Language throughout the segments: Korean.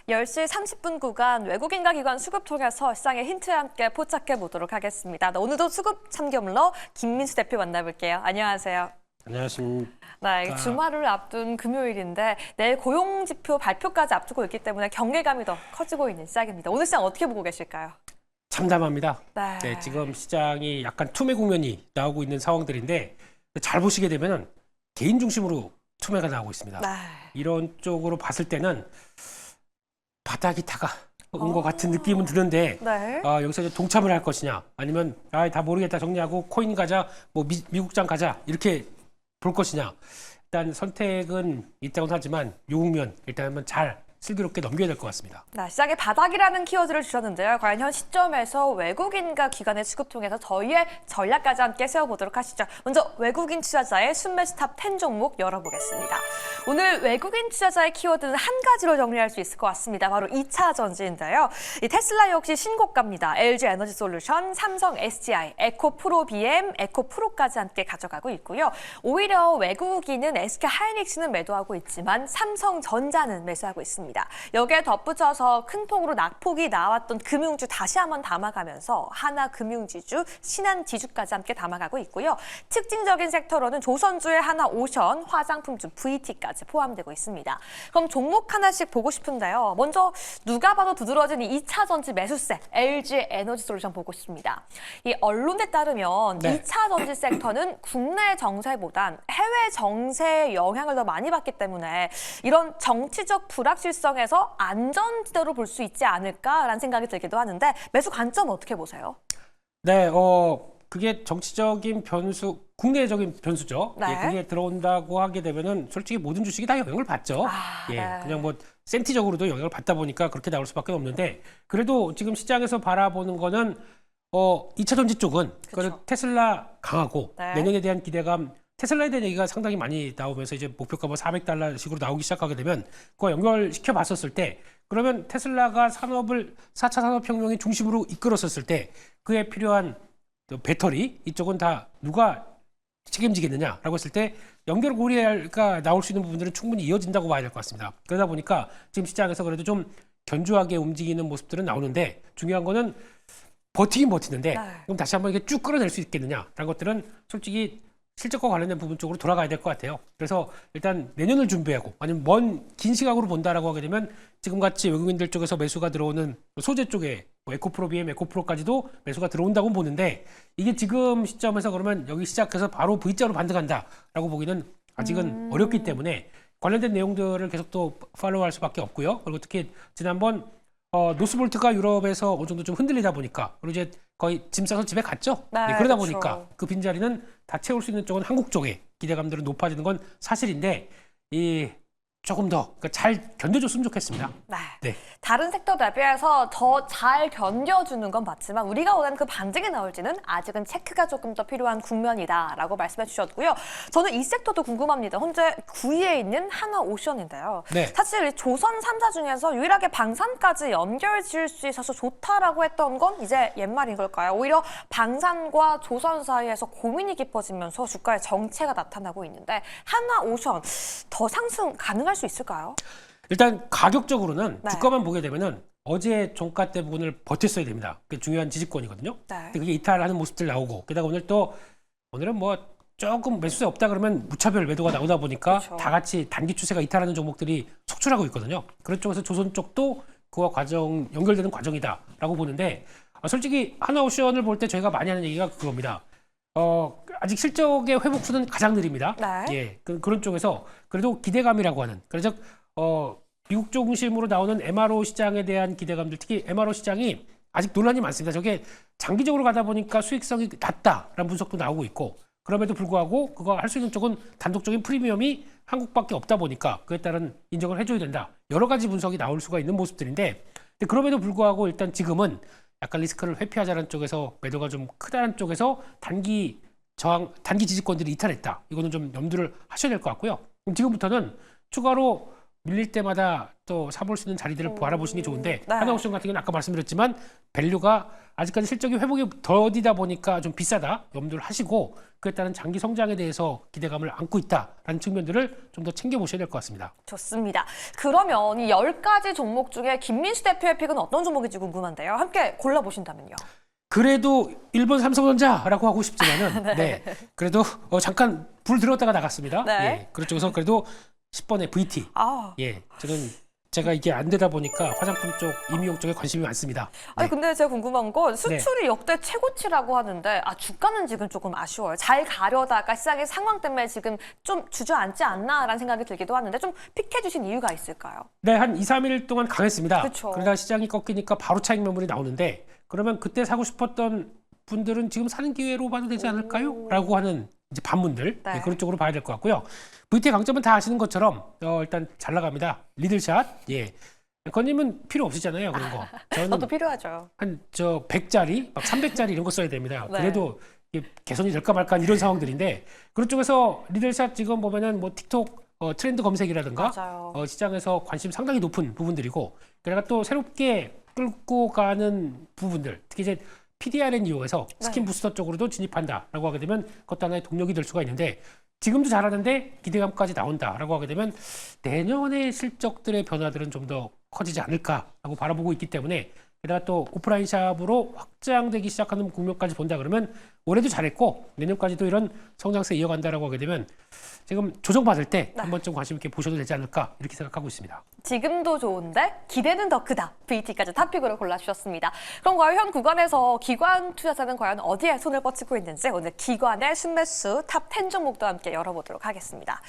10시 30분 구간 외국인과 기관 수급 통해서 시장의 힌트와 함께 포착해 보도록 하겠습니다. 오늘도 수급 참견러 김민수 대표 만나볼게요. 안녕하세요. 안녕하십니까. 네, 주말을 앞둔 금요일인데 내일 고용지표 발표까지 앞두고 있기 때문에 경계감이 더 커지고 있는 시장입니다. 오늘 시장 어떻게 보고 계실까요? 참담합니다. 네. 네, 지금 시장이 약간 투매 국면이 나오고 있는 상황들인데 잘 보시게 되면은 개인 중심으로 투매가 나오고 있습니다. 네. 이런 쪽으로 봤을 때는 바닥이 다가온 것 같은 느낌은 드는데 네. 여기서 이제 동참을 할 것이냐 아니면 다 모르겠다 정리하고 코인 가자 뭐 미국장 가자 이렇게 볼 것이냐 일단 선택은 있다고는 하지만 요 국면 일단 한번 잘 슬기롭게 넘겨야 될 것 같습니다. 네, 시장의 바닥이라는 키워드를 주셨는데요. 과연 현 시점에서 외국인과 기관의 수급 통해서 저희의 전략까지 함께 세워보도록 하시죠. 먼저 외국인 투자자의 순매수 탑 10 종목 열어보겠습니다. 오늘 외국인 투자자의 키워드는 한 가지로 정리할 수 있을 것 같습니다. 바로 2차 전지인데요. 이 테슬라 역시 신고가입니다. LG 에너지 솔루션, 삼성 SDI, 에코프로 BM, 에코프로까지 함께 가져가고 있고요. 오히려 외국인은 SK 하이닉스는 매도하고 있지만 삼성전자는 매수하고 있습니다. 여기에 덧붙여서 큰 폭으로 낙폭이 나왔던 금융주 다시 한번 담아가면서 하나금융지주, 신한지주까지 함께 담아가고 있고요. 특징적인 섹터로는 조선주의 하나오션, 화장품주 VT까지 포함되고 있습니다. 그럼 종목 하나씩 보고 싶은데요. 먼저 누가 봐도 두드러진 이 2차 전지 매수세, LG 에너지 솔루션 보고 싶습니다. 이 언론에 따르면 네. 2차 전지 섹터는 국내 정세보단 해외 정세의 영향을 더 많이 받기 때문에 이런 정치적 불확실성에서 안전지대로 볼 수 있지 않을까라는 생각이 들기도 하는데 매수 관점 어떻게 보세요? 네, 그게 정치적인 변수, 국내적인 변수죠. 네. 예, 그게 들어온다고 하게 되면은 솔직히 모든 주식이 다 영향을 받죠. 예, 네. 그냥 뭐 센티적으로도 영향을 받다 보니까 그렇게 나올 수밖에 없는데 그래도 지금 시장에서 바라보는 거는 2차 전지 쪽은 그쵸. 테슬라 강하고 네. 내년에 대한 기대감 테슬라에 대한 얘기가 상당히 많이 나오면서 이제 목표가 뭐 $400식으로 나오기 시작하게 되면 그거 연결시켜 봤었을 때 그러면 테슬라가 산업을 4차 산업혁명의 중심으로 이끌었었을 때 그에 필요한 배터리 이쪽은 다 누가 책임지겠느냐라고 했을 때 연결 고리가 나올 수 있는 부분들은 충분히 이어진다고 봐야 될 것 같습니다. 그러다 보니까 지금 시장에서 그래도 좀 견조하게 움직이는 모습들은 나오는데 중요한 거는 버티긴 버티는데 네. 그럼 다시 한번 이게 쭉 끌어낼 수 있겠느냐라는 것들은 솔직히 실적과 관련된 부분 쪽으로 돌아가야 될 것 같아요. 그래서 일단 내년을 준비하고 아니면 긴 시각으로 본다라고 하게 되면 지금같이 외국인들 쪽에서 매수가 들어오는 소재 쪽에 뭐 에코프로 BM, 에코프로까지도 매수가 들어온다고 보는데 이게 지금 시점에서 그러면 여기 시작해서 바로 V자로 반등한다라고 보기는 아직은 어렵기 때문에 관련된 내용들을 계속 또 팔로우할 수밖에 없고요. 그리고 특히 지난번 노스볼트가 유럽에서 어느 정도 좀 흔들리다 보니까 그리고 이제 거의 짐 싸서 집에 갔죠. 네, 예, 그러다 그렇죠. 보니까 그 빈자리는 다 채울 수 있는 쪽은 한국 쪽에 기대감들은 높아지는 건 사실인데 조금 더 잘 견뎌줬으면 좋겠습니다. 네. 네. 다른 섹터 대비해서 더 잘 견뎌주는 건 맞지만 우리가 원하는 그 반등이 나올지는 아직은 체크가 조금 더 필요한 국면이다라고 말씀해 주셨고요. 저는 이 섹터도 궁금합니다. 현재 9위에 있는 하나오션인데요. 네. 사실 조선 3사 중에서 유일하게 방산까지 연결 지을 수 있어서 좋다라고 했던 건 이제 옛말인 걸까요? 오히려 방산과 조선 사이에서 고민이 깊어지면서 주가에 정체가 나타나고 있는데 하나오션 더 상승 가능할 수 있을까요? 일단 가격적으로는 네. 주가만 보게 되면은 어제 종가 때 부분을 버텼어야 됩니다. 그게 중요한 지지권이거든요. 네. 근데 그게 이탈하는 모습들 나오고 게다가 오늘은 뭐 조금 매수세 없다 그러면 무차별 매도가 나오다 보니까 그렇죠. 다 같이 단기 추세가 이탈하는 종목들이 속출하고 있거든요. 그런 쪽에서 조선 쪽도 그와 연결되는 과정이다라고 보는데 솔직히 하나오션을 볼 때 저희가 많이 하는 얘기가 그겁니다. 아직 실적의 회복수는 가장 느립니다. 네. 예, 그런 쪽에서 그래도 기대감이라고 하는 그래서 미국 중심으로 나오는 MRO 시장에 대한 기대감들 특히 MRO 시장이 아직 논란이 많습니다. 저게 장기적으로 가다 보니까 수익성이 낮다라는 분석도 나오고 있고 그럼에도 불구하고 그거 할 수 있는 쪽은 단독적인 프리미엄이 한국밖에 없다 보니까 그에 따른 인정을 해줘야 된다. 여러 가지 분석이 나올 수가 있는 모습들인데 근데 그럼에도 불구하고 일단 지금은 약간 리스크를 회피하자는 쪽에서 매도가 좀 크다는 쪽에서 단기 지지권들이 이탈했다. 이거는 좀 염두를 하셔야 될 것 같고요. 그럼 지금부터는 추가로 밀릴 때마다 또 사볼 수 있는 자리들을 바라보시는 게 좋은데 네. 하나옵션 같은 경우는 아까 말씀드렸지만 밸류가 아직까지 실적이 회복이 더디다 보니까 좀 비싸다 염두를 하시고 그에 따른 장기 성장에 대해서 기대감을 안고 있다라는 측면들을 좀 더 챙겨보셔야 될 것 같습니다. 좋습니다. 그러면 이 10가지 종목 중에 김민수 대표의 픽은 어떤 종목인지 궁금한데요. 함께 골라보신다면요. 그래도 1번 삼성전자라고 하고 싶지만은 네. 그래도 잠깐 불 들었다가 나갔습니다. 네. 예. 그래서 그래도 10번의 VT. 아, 예. 제가 이게 안 되다 보니까 화장품 쪽, 임의용 쪽에 관심이 많습니다. 아니 네. 근데 제가 궁금한 건 수출이 역대 최고치라고 하는데 주가는 지금 조금 아쉬워요. 잘 가려다가 시장의 상황 때문에 지금 좀 주저앉지 않나라는 생각이 들기도 하는데 좀 픽해 주신 이유가 있을까요? 네, 한 2, 3일 동안 강했습니다. 그쵸. 그러다 시장이 꺾이니까 바로 차익 매물이 나오는데 그러면 그때 사고 싶었던 분들은 지금 사는 기회로 봐도 되지 않을까요? 라고 하는 이제 반문들 네. 네, 그런 쪽으로 봐야 될 것 같고요. VT의 강점은 다 아시는 것처럼 일단 잘 나갑니다. 리들샷. 예. 건님은 필요 없으잖아요. 그런 거. 저는 저도 필요하죠. 한 100짜리, 막 300짜리 이런 거 써야 됩니다. 네. 그래도 이게 개선이 될까 말까 이런 상황들인데 그런 쪽에서 리들샷 지금 보면은 뭐 틱톡 트렌드 검색이라든가 맞아요. 시장에서 관심 상당히 높은 부분들이고 그래가 또 새롭게 끌고 가는 부분들 특히 이제 PDRN 이용해서 스킨 부스터 쪽으로도 진입한다라고 하게 되면 그것도 하나의 동력이 될 수가 있는데 지금도 잘하는데 기대감까지 나온다라고 하게 되면 내년의 실적들의 변화들은 좀 더 커지지 않을까라고 바라보고 있기 때문에 게다가 또 오프라인 샵으로 확장되기 시작하는 국면까지 본다 그러면 올해도 잘했고 내년까지도 이런 성장세 이어간다라고 하게 되면 지금 조정받을 때 한 번쯤 관심 있게 보셔도 되지 않을까 이렇게 생각하고 있습니다. 지금도 좋은데 기대는 더 크다. VT까지 탑픽으로 골라주셨습니다. 그럼 과연 현 구간에서 기관 투자자는 과연 어디에 손을 뻗치고 있는지 오늘 기관의 순매수 탑 10 종목도 함께 열어보도록 하겠습니다.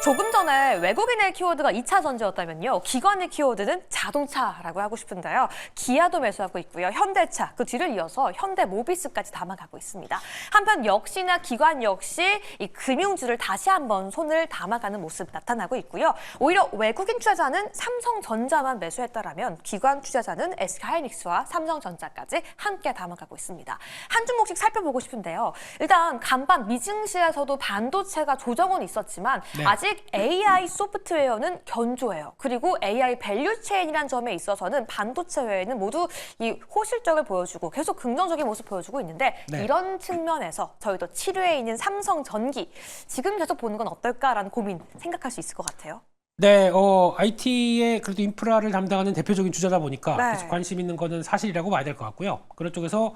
조금 전에 외국인의 키워드가 2차 전지였다면요. 기관의 키워드는 자동차라고 하고 싶은데요. 기아도 매수하고 있고요. 현대차, 그 뒤를 이어서 현대모비스까지 담아가고 있습니다. 한편 역시나 기관 역시 이 금융주를 다시 한번 손을 담아가는 모습 나타나고 있고요. 오히려 외국인 투자자는 삼성전자만 매수했다라면 기관 투자자는 SK하이닉스와 삼성전자까지 함께 담아가고 있습니다. 한 종목씩 살펴보고 싶은데요. 일단 간밤 미증시에서도 반도체가 조정은 있었지만 네. 아직 AI 소프트웨어는 견조해요. 그리고 AI 밸류체인이라는 점에 있어서는 반도체 외에는 모두 이 호실적을 보여주고 계속 긍정적인 모습 보여주고 있는데 네. 이런 측면에서 저희도 7위에 있는 삼성전기 지금 계속 보는 건 어떨까라는 고민 생각할 수 있을 것 같아요. 네, IT의 그래도 인프라를 담당하는 대표적인 주자다 보니까 네. 계속 관심 있는 거는 사실이라고 봐야 될 것 같고요. 그런 쪽에서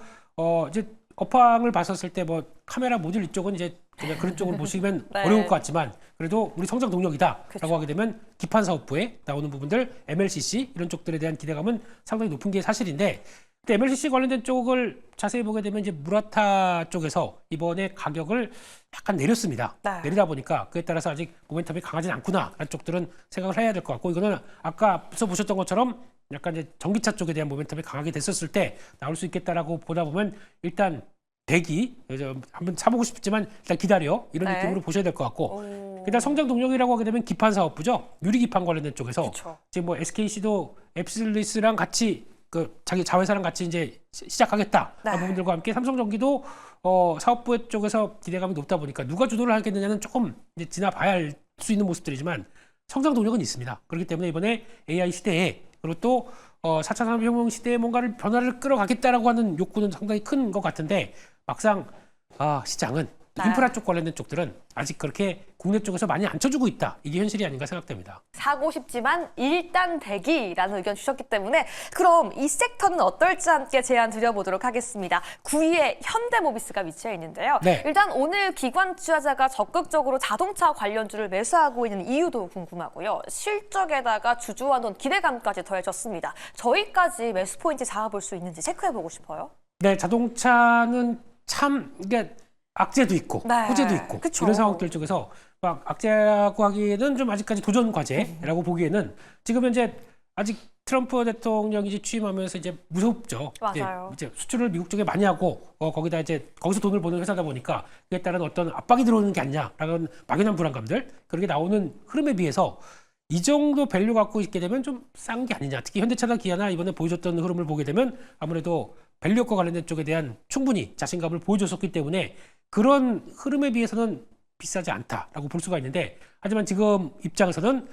이제 업황을 봤었을 때 뭐 카메라 모듈 이쪽은 이제 그냥 그런 쪽으로 보시면 네. 어려울 것 같지만 그래도 우리 성장 동력이다라고 그쵸. 하게 되면 기판 사업부에 나오는 부분들 MLCC 이런 쪽들에 대한 기대감은 상당히 높은 게 사실인데 근데 MLCC 관련된 쪽을 자세히 보게 되면 이제 무라타 쪽에서 이번에 가격을 약간 내렸습니다. 네. 내리다 보니까 그에 따라서 아직 모멘텀이 강하진 않구나라는 쪽들은 생각을 해야 될 것 같고 이거는 아까 앞서 보셨던 것처럼 약간 이제 전기차 쪽에 대한 모멘텀이 강하게 됐었을 때 나올 수 있겠다라고 보다 보면 일단 대기 한번 사보고 싶지만 일단 기다려 이런 네. 느낌으로 보셔야 될 것 같고 오. 일단 성장 동력이라고 하게 되면 기판 사업부죠 유리기판 관련된 쪽에서 그쵸. 지금 뭐 SKC도 앱슬리스랑 같이 그 자기 자회사랑 같이 이제 시작하겠다 네. 부분들과 함께 삼성전기도 사업부 쪽에서 기대감이 높다 보니까 누가 주도를 하겠느냐는 조금 이제 지나봐야 할 수 있는 모습들이지만 성장 동력은 있습니다. 그렇기 때문에 이번에 AI 시대에 그리고 또 4차 산업혁명 시대에 뭔가를 변화를 끌어가겠다라고 하는 욕구는 상당히 큰 것 같은데 막상 시장은 네. 인프라 쪽 관련된 쪽들은 아직 그렇게 국내 쪽에서 많이 안 쳐주고 있다. 이게 현실이 아닌가 생각됩니다. 사고 싶지만 일단 대기라는 의견 주셨기 때문에 그럼 이 섹터는 어떨지 함께 제안 드려보도록 하겠습니다. 9위에 현대모비스가 위치해 있는데요. 네. 일단 오늘 기관 투자자가 적극적으로 자동차 관련주를 매수하고 있는 이유도 궁금하고요. 실적에다가 주주와는 기대감까지 더해졌습니다. 저희까지 매수 포인트 잡아볼 수 있는지 체크해보고 싶어요. 네, 자동차는 참 이게 악재도 있고 네, 호재도 있고 그쵸. 이런 상황들 쪽에서 막 악재라고 하기에는 좀 아직까지 도전 과제라고 보기에는 지금 현재 아직 트럼프 대통령이 이제 취임하면서 이제 무섭죠. 맞아요. 이제 수출을 미국 쪽에 많이 하고 거기다 이제 거기서 돈을 버는 회사다 보니까 그에 따른 어떤 압박이 들어오는 게 아니냐라는 막연한 불안감들 그렇게 나오는 흐름에 비해서 이 정도 밸류 갖고 있게 되면 좀 싼 게 아니냐. 특히 현대차나 기아나 이번에 보여줬던 흐름을 보게 되면 아무래도 밸류과 관련된 쪽에 대한 충분히 자신감을 보여줬었기 때문에 그런 흐름에 비해서는 비싸지 않다라고 볼 수가 있는데 하지만 지금 입장에서는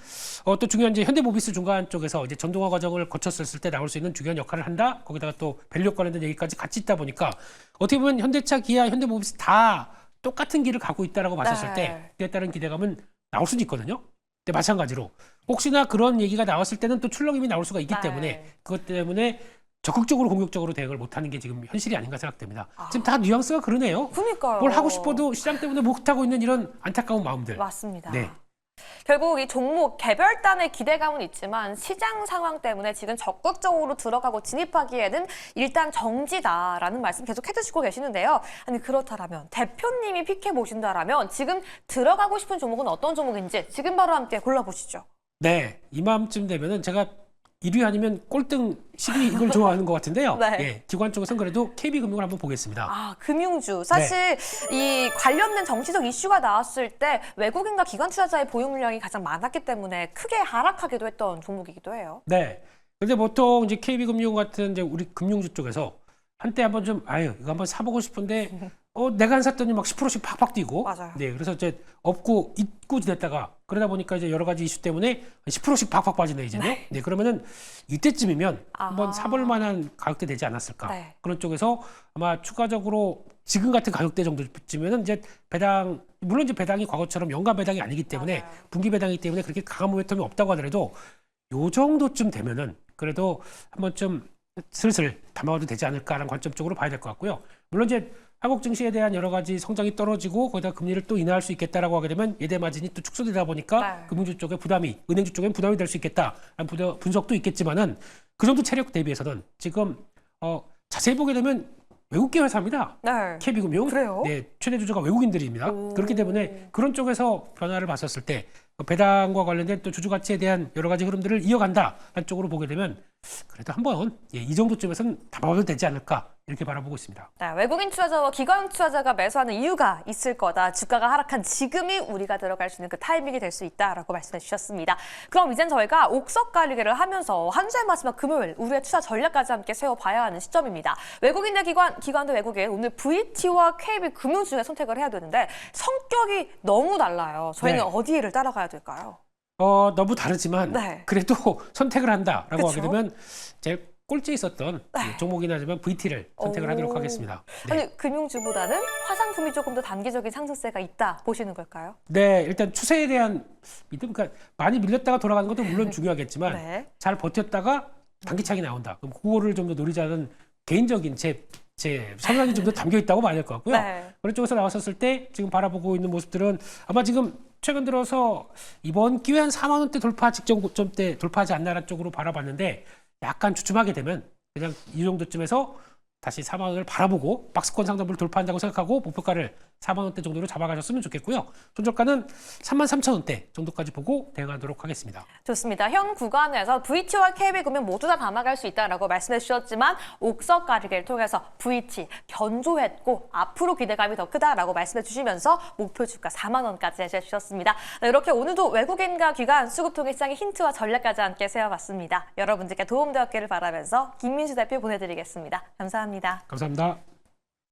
또 중요한 이제 현대모비스 중간 쪽에서 이제 전동화 과정을 거쳤을 때 나올 수 있는 중요한 역할을 한다. 거기다가 또 밸류 관련된 얘기까지 같이 있다 보니까 어떻게 보면 현대차, 기아, 현대모비스 다 똑같은 길을 가고 있다라고 봤었을 때 그에 따른 기대감은 나올 수도 있거든요. 근데 마찬가지로 혹시나 그런 얘기가 나왔을 때는 또 출렁임이 나올 수가 있기 때문에 그것 때문에 적극적으로 공격적으로 대응을 못하는 게 지금 현실이 아닌가 생각됩니다. 지금 다 뉘앙스가 그러네요. 그러니까요. 뭘 하고 싶어도 시장 때문에 못하고 있는 이런 안타까운 마음들. 맞습니다. 네. 결국 이 종목 개별단의 기대감은 있지만 시장 상황 때문에 지금 적극적으로 들어가고 진입하기에는 일단 정지다라는 말씀 계속 해주시고 계시는데요. 아니 그렇다면 대표님이 픽해 보신다라면 지금 들어가고 싶은 종목은 어떤 종목인지 지금 바로 함께 골라보시죠. 네, 이맘쯤 되면은 제가 1위 아니면 꼴등 10위 이걸 좋아하는 것 같은데요. 네. 예, 기관 쪽에서는 그래도 KB금융을 한번 보겠습니다. 아, 금융주. 사실 이 관련된 정치적 이슈가 나왔을 때 외국인과 기관 투자자의 보유 물량이 가장 많았기 때문에 크게 하락하기도 했던 종목이기도 해요. 네. 근데 보통 이제 KB금융 같은 이제 우리 금융주 쪽에서 한때 한번 좀 이거 한번 사보고 싶은데 내가 안 샀더니 막 10%씩 팍팍 뛰고. 맞아요. 네. 그래서 이제 없고 잊고 지냈다가 그러다 보니까 이제 여러 가지 이슈 때문에 10%씩 팍팍 빠지네 이제는. 네. 그러면은 이때쯤이면 한번 사볼 만한 가격대 되지 않았을까. 네. 그런 쪽에서 아마 추가적으로 지금 같은 가격대 정도쯤이면은 이제 배당 물론 이제 배당이 과거처럼 연간 배당이 아니기 때문에 맞아요. 분기 배당이기 때문에 그렇게 강한 모멘텀이 없다고 하더라도 요 정도쯤 되면은 그래도 한번 좀 슬슬 담아도 되지 않을까라는 관점 쪽으로 봐야 될 것 같고요. 물론 이제 한국 증시에 대한 여러 가지 성장이 떨어지고 거기다 금리를 또 인하할 수 있겠다라고 하게 되면 예대 마진이 또 축소되다 보니까 금융주 쪽에 부담이 은행주 쪽엔 부담이 될 수 있겠다라는 분석도 있겠지만은 그 정도 체력 대비해서는 지금 자세히 보게 되면 외국계 회사입니다. 네. KB금융. 그래요? 네, 최대 주주가 외국인들입니다. 그렇기 때문에 그런 쪽에서 변화를 봤었을 때 배당과 관련된 또 주주 가치에 대한 여러 가지 흐름들을 이어간다라는 쪽으로 보게 되면 그래도 한번 이 정도쯤에서는 담아봐도 되지 않을까 이렇게 바라보고 있습니다. 네, 외국인 투자자와 기관 투자자가 매수하는 이유가 있을 거다. 주가가 하락한 지금이 우리가 들어갈 수 있는 그 타이밍이 될 수 있다라고 말씀해 주셨습니다. 그럼 이젠 저희가 옥석 가리기를 하면서 한 주의 마지막 금요일 우리의 투자 전략까지 함께 세워봐야 하는 시점입니다. 외국인 대 기관 대 외국인 오늘 VT와 KB금융 중에 선택을 해야 되는데 성격이 너무 달라요. 저희는 어디를 따라가야 될까요? 너무 다르지만 그래도 선택을 한다라고 하게 되면 제일 꼴찌에 있었던 종목이나지만 VT를 선택을 하도록 하겠습니다. 네. 아니 금융주보다는 화상품이 조금 더 단기적인 상승세가 있다 보시는 걸까요? 네, 일단 추세에 대한 믿음, 그러니까 많이 밀렸다가 돌아가는 것도 물론 중요하겠지만 잘 버텼다가 단기창이 나온다. 그럼 그거를 좀 더 노리자는 개인적인 제 성향이 좀 더 담겨 있다고 봐야 될 것 같고요. 그런 쪽에서 나왔었을 때 지금 바라보고 있는 모습들은 아마 지금 최근 들어서 이번 기회에 한 4만 원대 돌파 직전 고점대 돌파하지 않나라는 쪽으로 바라봤는데 약간 주춤하게 되면 그냥 이 정도쯤에서 다시 4만 원을 바라보고 박스권 상단부를 돌파한다고 생각하고 목표가를 4만 원대 정도로 잡아가셨으면 좋겠고요. 손절가는 3만 3천 원대 정도까지 보고 대응하도록 하겠습니다. 좋습니다. 현 구간에서 VT와 KB금융 모두 다 담아갈 수 있다라고 말씀해 주셨지만 옥석 가리기를 통해서 VT 견조했고 앞으로 기대감이 더 크다라고 말씀해 주시면서 목표 주가 4만 원까지 해주셨습니다. 이렇게 오늘도 외국인과 기관 수급통일 시장의 힌트와 전략까지 함께 세워봤습니다. 여러분들께 도움되었기를 바라면서 김민수 대표 보내드리겠습니다. 감사합니다. 감사합니다.